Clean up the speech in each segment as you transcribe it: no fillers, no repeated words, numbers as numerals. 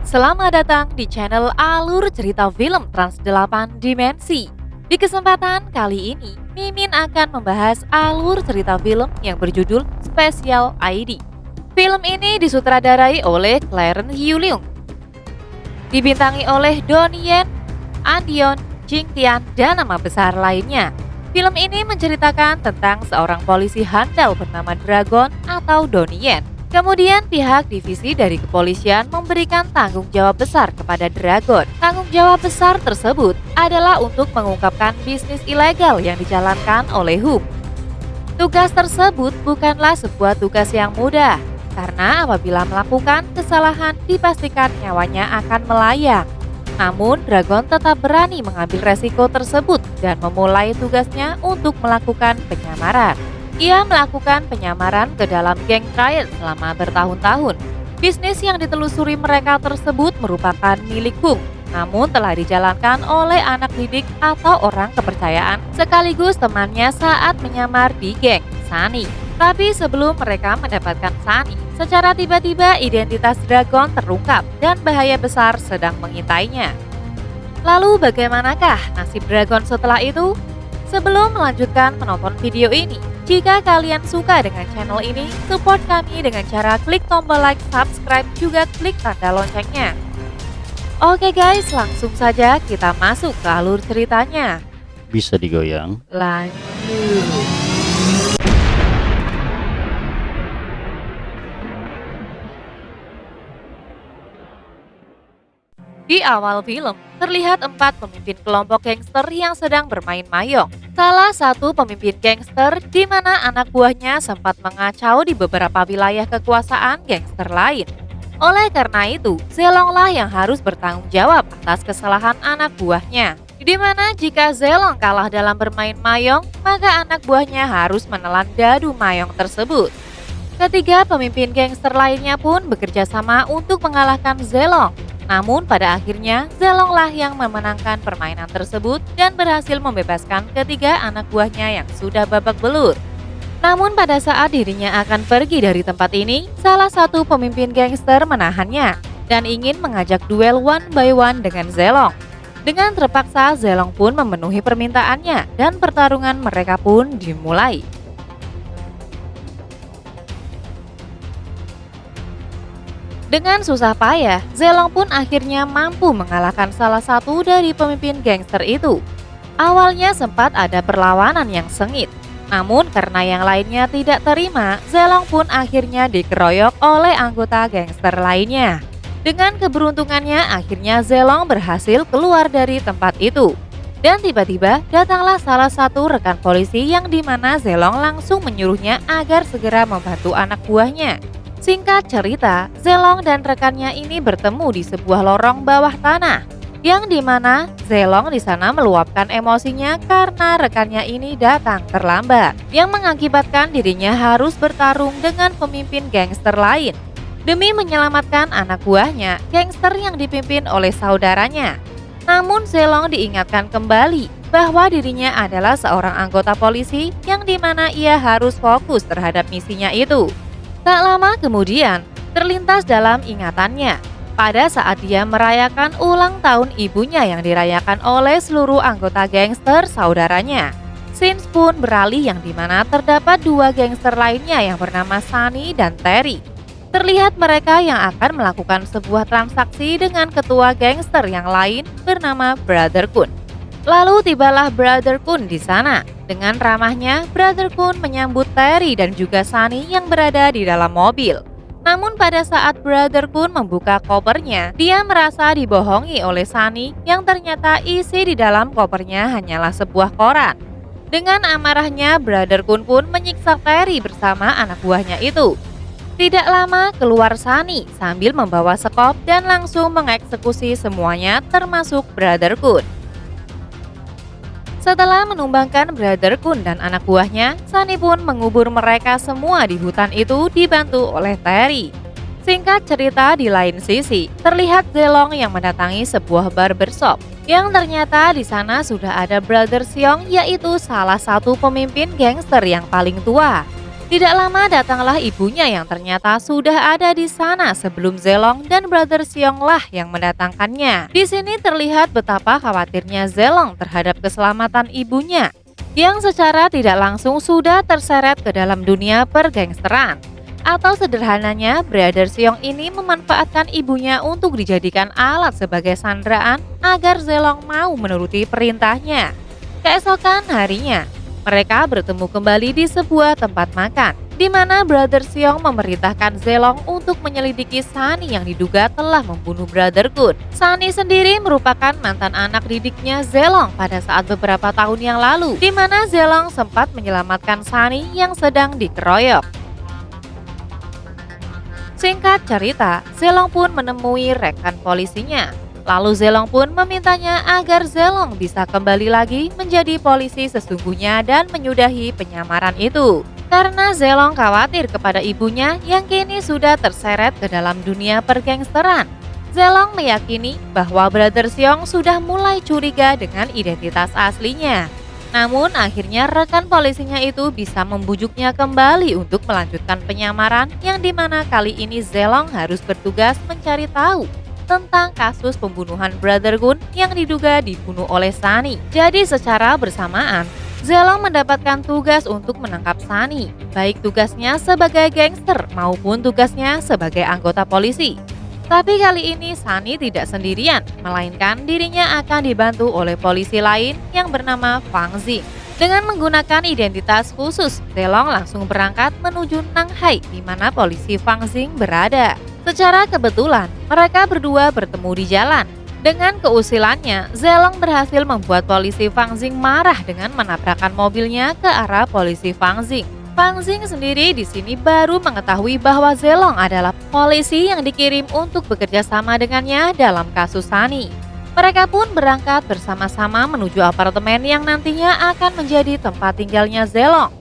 Selamat datang di channel Alur Cerita Film Trans 8 Dimensi. Di kesempatan kali ini, Mimin akan membahas alur cerita film yang berjudul Special ID. Film ini disutradarai oleh Clarence Yuliung, dibintangi oleh Donnie Yen, Andion, Jing Tian, dan nama besar lainnya. Film ini menceritakan tentang seorang polisi handal bernama Dragon atau Donnie Yen. Kemudian pihak divisi dari kepolisian memberikan tanggung jawab besar kepada Dragon. Tanggung jawab besar tersebut adalah untuk mengungkapkan bisnis ilegal yang dijalankan oleh Hum. Tugas tersebut bukanlah sebuah tugas yang mudah, karena apabila melakukan kesalahan dipastikan nyawanya akan melayang. Namun Dragon tetap berani mengambil resiko tersebut dan memulai tugasnya untuk melakukan penyamaran. Ia melakukan penyamaran ke dalam geng Triad selama bertahun-tahun. Bisnis yang ditelusuri mereka tersebut merupakan milik Hum, namun telah dijalankan oleh anak didik atau orang kepercayaan sekaligus temannya saat menyamar di geng Sunny. Tapi sebelum mereka mendapatkan Sunny, secara tiba-tiba identitas Dragon terungkap dan bahaya besar sedang mengintainya. Lalu bagaimanakah nasib Dragon setelah itu? Sebelum melanjutkan menonton video ini, jika kalian suka dengan channel ini, support kami dengan cara klik tombol like, subscribe, juga klik tanda loncengnya. Oke guys, langsung saja kita masuk ke alur ceritanya. Bisa digoyang. Lanjut. Di awal film, terlihat 4 pemimpin kelompok gangster yang sedang bermain mayong. Salah satu pemimpin gangster di mana anak buahnya sempat mengacau di beberapa wilayah kekuasaan gangster lain. Oleh karena itu, Zelonglah yang harus bertanggung jawab atas kesalahan anak buahnya. Di mana jika Zelong kalah dalam bermain mayong, maka anak buahnya harus menelan dadu mayong tersebut. Ketiga pemimpin gangster lainnya pun bekerja sama untuk mengalahkan Zelong. Namun pada akhirnya Zelonglah yang memenangkan permainan tersebut dan berhasil membebaskan ketiga anak buahnya yang sudah babak belur. Namun pada saat dirinya akan pergi dari tempat ini, salah satu pemimpin gangster menahannya dan ingin mengajak duel one by one dengan Zelong. Dengan terpaksa Zelong pun memenuhi permintaannya dan pertarungan mereka pun dimulai. Dengan susah payah, Zelong pun akhirnya mampu mengalahkan salah satu dari pemimpin gangster itu. Awalnya sempat ada perlawanan yang sengit, namun karena yang lainnya tidak terima, Zelong pun akhirnya dikeroyok oleh anggota gangster lainnya. Dengan keberuntungannya, akhirnya Zelong berhasil keluar dari tempat itu. Dan tiba-tiba datanglah salah satu rekan polisi yang dimana Zelong langsung menyuruhnya agar segera membantu anak buahnya. Singkat cerita, Zelong dan rekannya ini bertemu di sebuah lorong bawah tanah, yang dimana Zelong di sana meluapkan emosinya karena rekannya ini datang terlambat, yang mengakibatkan dirinya harus bertarung dengan pemimpin gangster lain. Demi menyelamatkan anak buahnya, gangster yang dipimpin oleh saudaranya. Namun Zelong diingatkan kembali bahwa dirinya adalah seorang anggota polisi yang dimana ia harus fokus terhadap misinya itu. Tak lama kemudian, terlintas dalam ingatannya pada saat dia merayakan ulang tahun ibunya yang dirayakan oleh seluruh anggota gangster saudaranya. Scenes pun beralih yang dimana terdapat dua gangster lainnya yang bernama Sunny dan Terry. Terlihat mereka yang akan melakukan sebuah transaksi dengan ketua gangster yang lain bernama Brother Kun. Lalu tibalah Brother Kun di sana. Dengan ramahnya, Brother Kun menyambut Terry dan juga Sunny yang berada di dalam mobil. Namun pada saat Brother Kun membuka kopernya, dia merasa dibohongi oleh Sunny yang ternyata isi di dalam kopernya hanyalah sebuah koran. Dengan amarahnya, Brother Kun pun menyiksa Terry bersama anak buahnya itu. Tidak lama keluar Sunny sambil membawa sekop dan langsung mengeksekusi semuanya termasuk Brother Kun. Setelah menumbangkan Brother Kun dan anak buahnya, Sunny pun mengubur mereka semua di hutan itu dibantu oleh Terry. Singkat cerita, di lain sisi, terlihat Zelong yang mendatangi sebuah barbershop yang ternyata di sana sudah ada Brother Seong, yaitu salah satu pemimpin gangster yang paling tua. Tidak lama datanglah ibunya yang ternyata sudah ada di sana sebelum Zelong dan Brother Xiong lah yang mendatangkannya. Di sini terlihat betapa khawatirnya Zelong terhadap keselamatan ibunya, yang secara tidak langsung sudah terseret ke dalam dunia pergangsteran. Atau sederhananya, Brother Xiong ini memanfaatkan ibunya untuk dijadikan alat sebagai sandraan agar Zelong mau menuruti perintahnya. Keesokan harinya, mereka bertemu kembali di sebuah tempat makan, di mana Brother Xiong memerintahkan Zelong untuk menyelidiki Sunny yang diduga telah membunuh Brother Kun. Sunny sendiri merupakan mantan anak didiknya Zelong pada saat beberapa tahun yang lalu, di mana Zelong sempat menyelamatkan Sunny yang sedang dikeroyok. Singkat cerita, Zelong pun menemui rekan polisinya. Lalu Zelong pun memintanya agar Zelong bisa kembali lagi menjadi polisi sesungguhnya dan menyudahi penyamaran itu. Karena Zelong khawatir kepada ibunya yang kini sudah terseret ke dalam dunia pergangsteran. Zelong meyakini bahwa Brother Xiong sudah mulai curiga dengan identitas aslinya. Namun akhirnya rekan polisinya itu bisa membujuknya kembali untuk melanjutkan penyamaran yang dimana kali ini Zelong harus bertugas mencari tahu tentang kasus pembunuhan Brother Kun yang diduga dibunuh oleh Sunny. Jadi secara bersamaan, Zelong mendapatkan tugas untuk menangkap Sunny, baik tugasnya sebagai gangster maupun tugasnya sebagai anggota polisi. Tapi kali ini Sunny tidak sendirian, melainkan dirinya akan dibantu oleh polisi lain yang bernama Fang Xing. Dengan menggunakan identitas khusus, Zelong langsung berangkat menuju Nanghai di mana polisi Fang Xing berada. Secara kebetulan, mereka berdua bertemu di jalan. Dengan keusilannya, Zelong berhasil membuat polisi Fang Xing marah dengan menabrakkan mobilnya ke arah polisi Fang Xing. Fang Xing sendiri di sini baru mengetahui bahwa Zelong adalah polisi yang dikirim untuk bekerja sama dengannya dalam kasus Sunny. Mereka pun berangkat bersama-sama menuju apartemen yang nantinya akan menjadi tempat tinggalnya Zelong.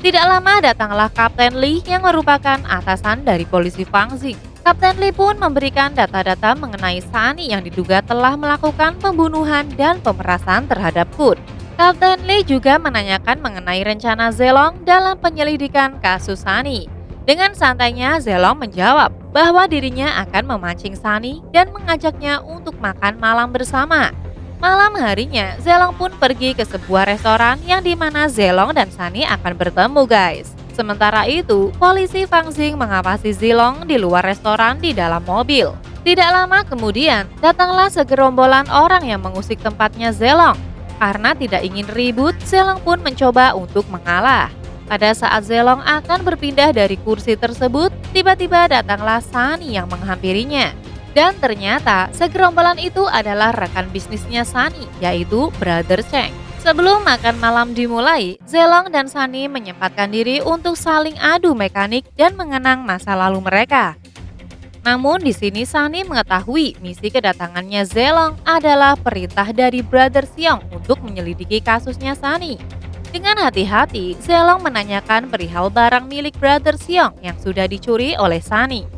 Tidak lama datanglah Kapten Lee yang merupakan atasan dari polisi Fang Xing. Kapten Lee pun memberikan data-data mengenai Sunny yang diduga telah melakukan pembunuhan dan pemerasan terhadap Kun. Kapten Lee juga menanyakan mengenai rencana Zelong dalam penyelidikan kasus Sunny. Dengan santainya Zelong menjawab bahwa dirinya akan memancing Sunny dan mengajaknya untuk makan malam bersama. Malam harinya, Zelong pun pergi ke sebuah restoran yang dimana Zelong dan Sunny akan bertemu guys. Sementara itu, polisi Fang Xing mengawasi Zelong di luar restoran di dalam mobil. Tidak lama kemudian, datanglah segerombolan orang yang mengusik tempatnya Zelong. Karena tidak ingin ribut, Zelong pun mencoba untuk mengalah. Pada saat Zelong akan berpindah dari kursi tersebut, tiba-tiba datanglah Sunny yang menghampirinya. Dan ternyata segerombolan itu adalah rekan bisnisnya Sunny, yaitu Brother Cheng. Sebelum makan malam dimulai, Zelong dan Sunny menyempatkan diri untuk saling adu mekanik dan mengenang masa lalu mereka. Namun di sini Sunny mengetahui misi kedatangannya Zelong adalah perintah dari Brother Xiong untuk menyelidiki kasusnya Sunny. Dengan hati-hati, Zelong menanyakan perihal barang milik Brother Xiong yang sudah dicuri oleh Sunny.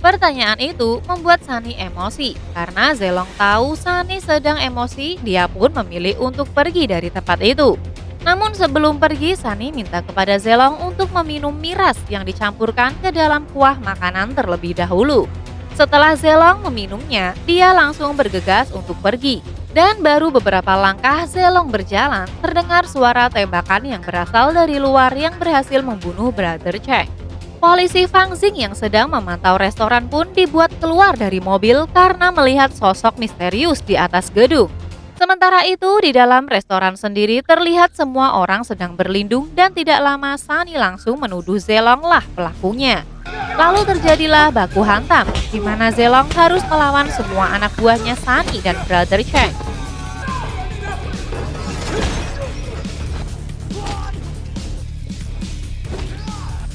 Pertanyaan itu membuat Sunny emosi. Karena Zelong tahu Sunny sedang emosi, dia pun memilih untuk pergi dari tempat itu. Namun sebelum pergi, Sunny minta kepada Zelong untuk meminum miras yang dicampurkan ke dalam kuah makanan terlebih dahulu. Setelah Zelong meminumnya, dia langsung bergegas untuk pergi. Dan baru beberapa langkah Zelong berjalan, terdengar suara tembakan yang berasal dari luar yang berhasil membunuh Brother Cheng. Polisi Fang Xing yang sedang memantau restoran pun dibuat keluar dari mobil karena melihat sosok misterius di atas gedung. Sementara itu di dalam restoran sendiri terlihat semua orang sedang berlindung dan tidak lama Sunny langsung menuduh Zelong lah pelakunya. Lalu terjadilah baku hantam di mana Zelong harus melawan semua anak buahnya Sunny dan Brother Cheng.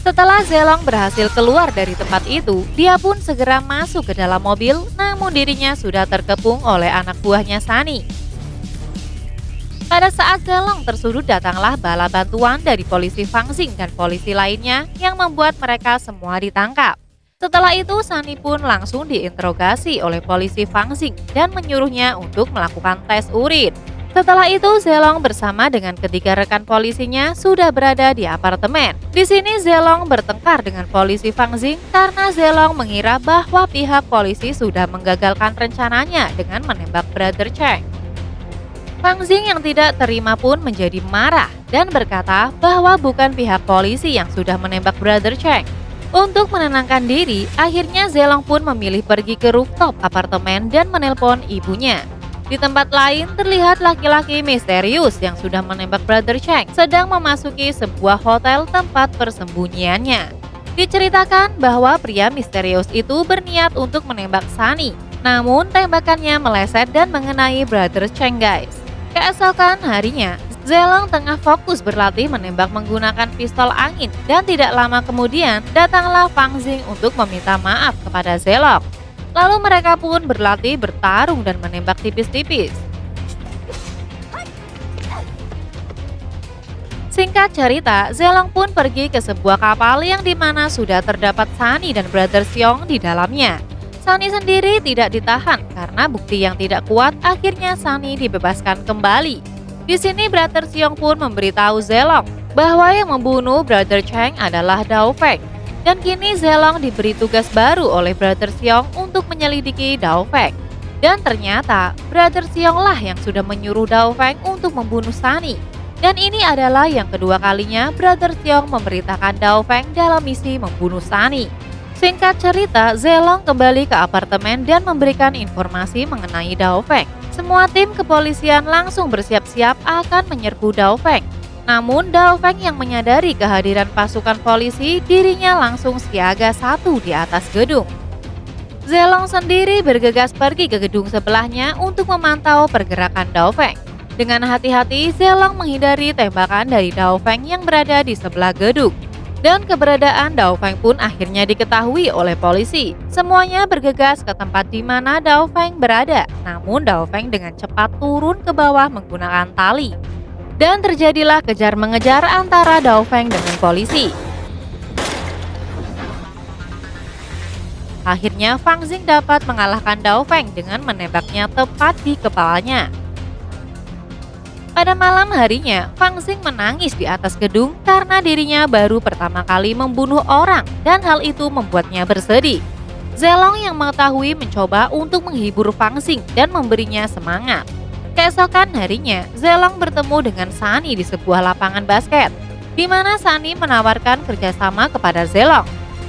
Setelah Zelong berhasil keluar dari tempat itu, dia pun segera masuk ke dalam mobil, namun dirinya sudah terkepung oleh anak buahnya Sunny. Pada saat Zelong tersudut, datanglah bala bantuan dari polisi Fang Xing dan polisi lainnya yang membuat mereka semua ditangkap. Setelah itu, Sunny pun langsung diinterogasi oleh polisi Fang Xing dan menyuruhnya untuk melakukan tes urin. Setelah itu, Zelong bersama dengan ketiga rekan polisinya sudah berada di apartemen. Di sini Zelong bertengkar dengan polisi Fang Xing karena Zelong mengira bahwa pihak polisi sudah menggagalkan rencananya dengan menembak Brother Cheng. Fang Xing yang tidak terima pun menjadi marah dan berkata bahwa bukan pihak polisi yang sudah menembak Brother Cheng. Untuk menenangkan diri, akhirnya Zelong pun memilih pergi ke rooftop apartemen dan menelpon ibunya. Di tempat lain terlihat laki-laki misterius yang sudah menembak Brother Cheng sedang memasuki sebuah hotel tempat persembunyiannya. Diceritakan bahwa pria misterius itu berniat untuk menembak Sunny, namun tembakannya meleset dan mengenai Brother Cheng guys. Keesokan harinya, Zelong tengah fokus berlatih menembak menggunakan pistol angin dan tidak lama kemudian datanglah Fang Xing untuk meminta maaf kepada Zelong. Lalu mereka pun berlatih bertarung dan menembak tipis-tipis. Singkat cerita, Zelong pun pergi ke sebuah kapal yang dimana sudah terdapat Sunny dan Brother Xiong di dalamnya. Sunny sendiri tidak ditahan karena bukti yang tidak kuat, akhirnya Sunny dibebaskan kembali. Di sini Brother Xiong pun memberitahu Zelong bahwa yang membunuh Brother Cheng adalah Dao Feng. Dan kini Zelong diberi tugas baru oleh Brother Xiong untuk menyelidiki Dao Feng. Dan ternyata Brother Xiong lah yang sudah menyuruh Dao Feng untuk membunuh Sunny. Dan ini adalah yang kedua kalinya Brother Xiong memerintahkan Dao Feng dalam misi membunuh Sunny. Singkat cerita, Zelong kembali ke apartemen dan memberikan informasi mengenai Dao Feng. Semua tim kepolisian langsung bersiap-siap akan menyerbu Dao Feng. Namun Dao Feng yang menyadari kehadiran pasukan polisi, dirinya langsung siaga satu di atas gedung. Zelong sendiri bergegas pergi ke gedung sebelahnya untuk memantau pergerakan Dao Feng. Dengan hati-hati, Zelong menghindari tembakan dari Dao Feng yang berada di sebelah gedung. Dan keberadaan Dao Feng pun akhirnya diketahui oleh polisi. Semuanya bergegas ke tempat di mana Dao Feng berada. Namun Dao Feng dengan cepat turun ke bawah menggunakan tali. Dan terjadilah kejar-mengejar antara Dao Feng dengan polisi. Akhirnya Fang Xing dapat mengalahkan Dao Feng dengan menembaknya tepat di kepalanya. Pada malam harinya, Fang Xing menangis di atas gedung karena dirinya baru pertama kali membunuh orang dan hal itu membuatnya bersedih. Zelong yang mengetahui mencoba untuk menghibur Fang Xing dan memberinya semangat. Keesokan harinya, Zelong bertemu dengan Sunny di sebuah lapangan basket, di mana Sunny menawarkan kerjasama kepada Zelong.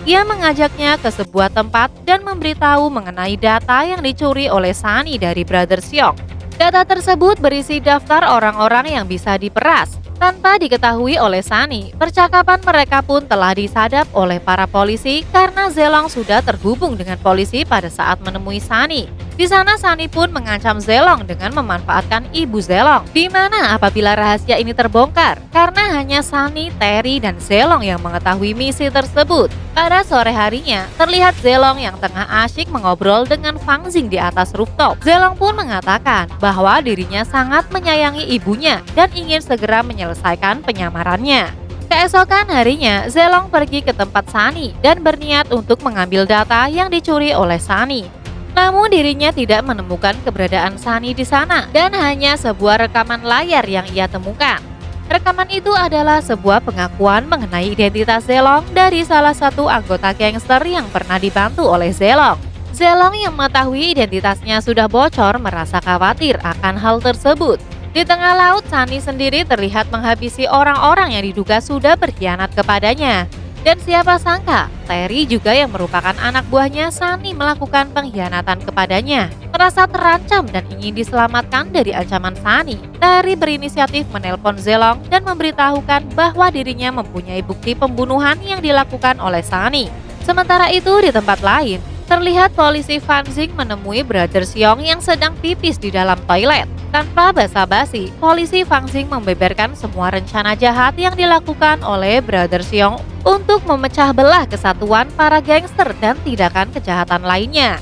Ia mengajaknya ke sebuah tempat dan memberitahu mengenai data yang dicuri oleh Sunny dari Brother Xiong. Data tersebut berisi daftar orang-orang yang bisa diperas. Tanpa diketahui oleh Sunny, percakapan mereka pun telah disadap oleh para polisi karena Zelong sudah terhubung dengan polisi pada saat menemui Sunny. Di sana Sunny pun mengancam Zelong dengan memanfaatkan ibu Zelong. Di mana apabila rahasia ini terbongkar, karena hanya Sunny, Terry, dan Zelong yang mengetahui misi tersebut. Pada sore harinya, terlihat Zelong yang tengah asyik mengobrol dengan Fang Xing di atas rooftop. Zelong pun mengatakan bahwa dirinya sangat menyayangi ibunya dan ingin segera menyelesaikan penyamarannya. Keesokan harinya, Zelong pergi ke tempat Sunny dan berniat untuk mengambil data yang dicuri oleh Sunny. Namun dirinya tidak menemukan keberadaan Sunny di sana dan hanya sebuah rekaman layar yang ia temukan. Rekaman itu adalah sebuah pengakuan mengenai identitas Zelong dari salah satu anggota gangster yang pernah dibantu oleh Zelong. Zelong yang mengetahui identitasnya sudah bocor merasa khawatir akan hal tersebut. Di tengah laut, Sunny sendiri terlihat menghabisi orang-orang yang diduga sudah berkhianat kepadanya. Dan siapa sangka, Terry juga yang merupakan anak buahnya Sunny melakukan pengkhianatan kepadanya. Merasa terancam dan ingin diselamatkan dari ancaman Sunny, Terry berinisiatif menelpon Zelong dan memberitahukan bahwa dirinya mempunyai bukti pembunuhan yang dilakukan oleh Sunny. Sementara itu di tempat lain, terlihat polisi Fang Xing menemui Brother Xiong yang sedang pipis di dalam toilet. Tanpa basa-basi, polisi Fang Xing membeberkan semua rencana jahat yang dilakukan oleh Brother Xiong untuk memecah belah kesatuan para gangster dan tindakan kejahatan lainnya.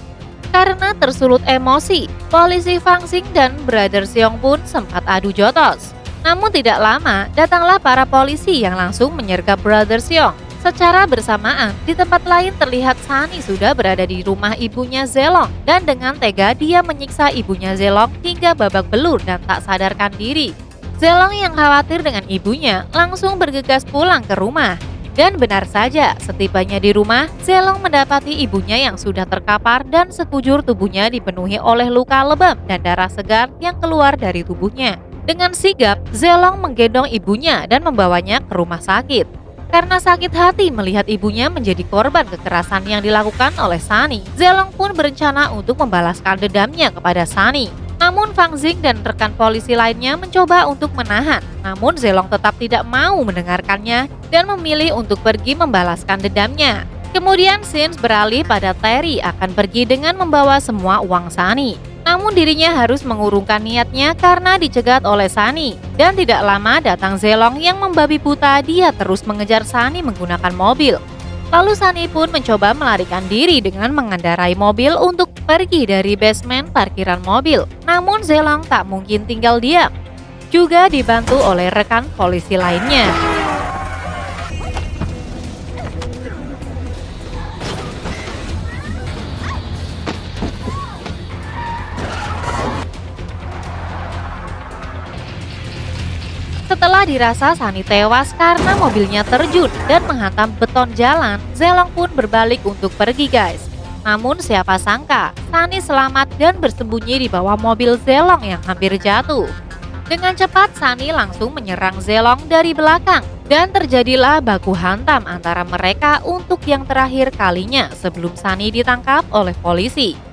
Karena tersulut emosi, polisi Fang Xing dan Brother Xiong pun sempat adu jotos. Namun tidak lama, datanglah para polisi yang langsung menyergap Brother Xiong. Secara bersamaan, di tempat lain terlihat Sunny sudah berada di rumah ibunya Zelong dan dengan tega dia menyiksa ibunya Zelong hingga babak belur dan tak sadarkan diri. Zelong yang khawatir dengan ibunya langsung bergegas pulang ke rumah. Dan benar saja, setibanya di rumah, Zelong mendapati ibunya yang sudah terkapar dan sekujur tubuhnya dipenuhi oleh luka lebam dan darah segar yang keluar dari tubuhnya. Dengan sigap, Zelong menggendong ibunya dan membawanya ke rumah sakit. Karena sakit hati melihat ibunya menjadi korban kekerasan yang dilakukan oleh Sunny, Zelong pun berencana untuk membalaskan dendamnya kepada Sunny. Namun Fang Xing dan rekan polisi lainnya mencoba untuk menahan. Namun Zelong tetap tidak mau mendengarkannya dan memilih untuk pergi membalaskan dendamnya. Kemudian Sins beralih pada Terry akan pergi dengan membawa semua uang Sunny. Namun dirinya harus mengurungkan niatnya karena dicegat oleh Sunny. Dan tidak lama datang Zelong yang membabi buta, dia terus mengejar Sunny menggunakan mobil. Lalu Sunny pun mencoba melarikan diri dengan mengendarai mobil untuk pergi dari basement parkiran mobil. Namun Zelong tak mungkin tinggal diam. Juga dibantu oleh rekan polisi lainnya. Setelah dirasa Sunny tewas karena mobilnya terjun dan menghantam beton jalan, Zelong pun berbalik untuk pergi guys. Namun siapa sangka, Sunny selamat dan bersembunyi di bawah mobil Zelong yang hampir jatuh. Dengan cepat Sunny langsung menyerang Zelong dari belakang dan terjadilah baku hantam antara mereka untuk yang terakhir kalinya sebelum Sunny ditangkap oleh polisi.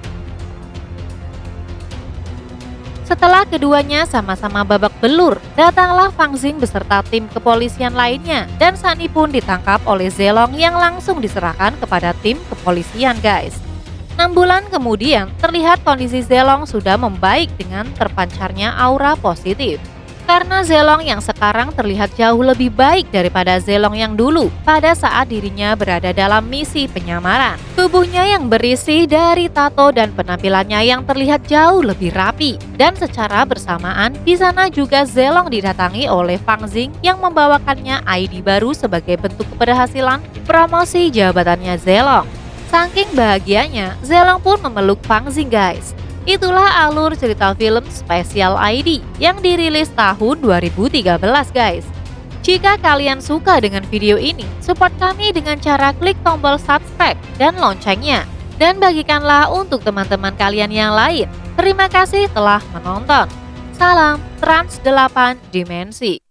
Setelah keduanya sama-sama babak belur, datanglah Fang Xing beserta tim kepolisian lainnya dan Sunny pun ditangkap oleh Zelong yang langsung diserahkan kepada tim kepolisian guys. 6 bulan kemudian, terlihat kondisi Zelong sudah membaik dengan terpancarnya aura positif. Karena Zelong yang sekarang terlihat jauh lebih baik daripada Zelong yang dulu pada saat dirinya berada dalam misi penyamaran. Tubuhnya yang berisi dari tato dan penampilannya yang terlihat jauh lebih rapi. Dan secara bersamaan, di sana juga Zelong didatangi oleh Fang Xing yang membawakannya ID baru sebagai bentuk keberhasilan promosi jabatannya Zelong. Saking bahagianya, Zelong pun memeluk Fang Xing guys. Itulah alur cerita film Special ID yang dirilis tahun 2013 guys. Jika kalian suka dengan video ini, support kami dengan cara klik tombol subscribe dan loncengnya. Dan bagikanlah untuk teman-teman kalian yang lain. Terima kasih telah menonton. Salam Trans 8 Dimensi.